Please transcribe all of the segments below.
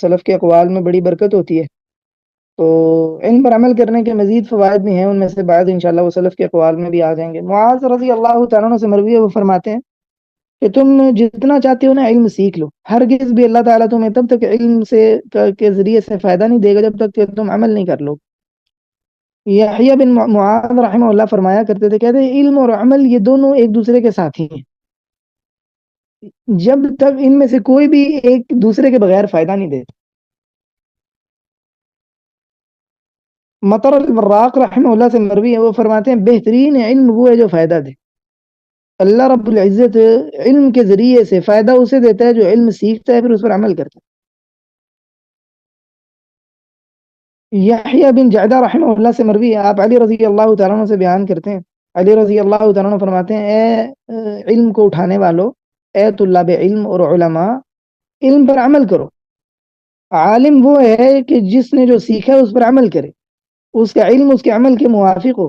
سلف کے اقوال میں بڑی برکت ہوتی ہے، تو علم پر عمل کرنے کے مزید فوائد بھی ہیں، ان میں سے بعض انشاءاللہ وہ سلف کے اقوال میں بھی آ جائیں گے۔ معاذ رضی اللہ تعالیٰ عنہ سے مروی ہے، وہ فرماتے ہیں کہ تم جتنا چاہتے ہو نا علم سیکھ لو، ہرگز بھی اللہ تعالیٰ تمہیں تب تک علم سے کے ذریعے سے فائدہ نہیں دے گا جب تک کہ تم عمل نہیں کر لو۔ یحییٰ بن معاذ رحمہ اللہ فرمایا کرتے تھے، کہتے ہیں علم اور عمل یہ دونوں ایک دوسرے کے ساتھی ہیں، جب تک ان میں سے کوئی بھی ایک دوسرے کے بغیر فائدہ نہیں دے۔ مطر البراق رحمہ اللہ سے مروی ہے، وہ فرماتے ہیں بہترین علم وہ ہے جو فائدہ دے۔ اللہ رب العزت علم کے ذریعے سے فائدہ اسے دیتا ہے جو علم سیکھتا ہے پھر اس پر عمل کرتا ہے۔ یحییٰ بن جعدہ رحمہ اللہ سے مروی ہے، آپ علی رضی اللہ تعالیٰ عنہ سے بیان کرتے ہیں، علی رضی اللہ تعالیٰ عنہ فرماتے ہیں علم کو اٹھانے والوں، اے طلاب علم اور علماء، علم پر عمل کرو۔ عالم وہ ہے کہ جس نے جو سیکھا ہے اس پر عمل کرے، اس کا علم اس کے عمل کے موافق ہو۔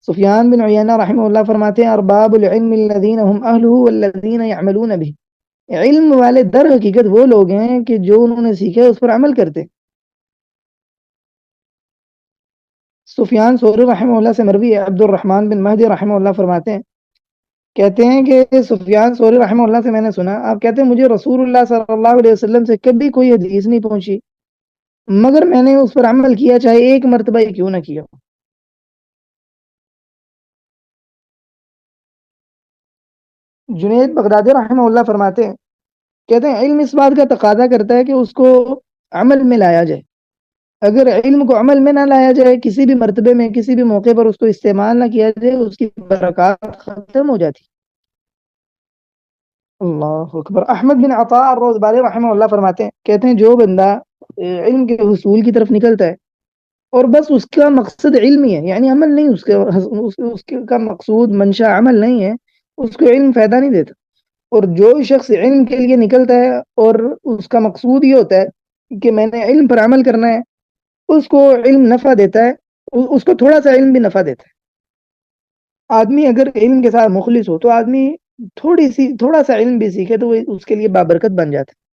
سفیان بن عیینہ رحمہ اللہ فرماتے ہیں ارباب العلم الذین هم اہلہ والذین یعملون به، علم والے در حقیقت وہ لوگ ہیں کہ جو انہوں نے سیکھا ہے اس پر عمل کرتے۔ سفیان ثوری رحمہ اللہ سے مروی ہے، عبد الرحمن بن مہدی رحمہ اللہ فرماتے ہیں، کہتے ہیں کہ سفیان ثوری رحمہ اللہ سے میں نے سنا، آپ کہتے ہیں مجھے رسول اللہ صلی اللہ علیہ وسلم سے کبھی کوئی حدیث نہیں پہنچی مگر میں نے اس پر عمل کیا چاہے ایک مرتبہ ہی کیوں نہ کیا۔ جنید بغدادی رحمہ اللہ فرماتے ہیں، کہتے ہیں علم اس بات کا تقاضا کرتا ہے کہ اس کو عمل میں لایا جائے، اگر علم کو عمل میں نہ لایا جائے، کسی بھی مرتبے میں کسی بھی موقع پر اس کو استعمال نہ کیا جائے، اس کی برکات ختم ہو جاتی۔ اللہ اکبر۔ احمد بن عطاء الروزباری رحمہ اللہ فرماتے ہیں، کہتے ہیں جو بندہ علم کے حصول کی طرف نکلتا ہے اور بس اس کا مقصد علم ہی ہے، یعنی عمل نہیں، اس کا مقصود منشا عمل نہیں ہے، اس کو علم فائدہ نہیں دیتا۔ اور جو شخص علم کے لیے نکلتا ہے اور اس کا مقصود یہ ہوتا ہے کہ میں نے علم پر عمل کرنا ہے، اس کو علم نفع دیتا ہے، اس کو تھوڑا سا علم بھی نفع دیتا ہے۔ آدمی اگر علم کے ساتھ مخلص ہو تو آدمی تھوڑا سا علم بھی سیکھے تو وہ اس کے لیے بابرکت بن جاتا ہے۔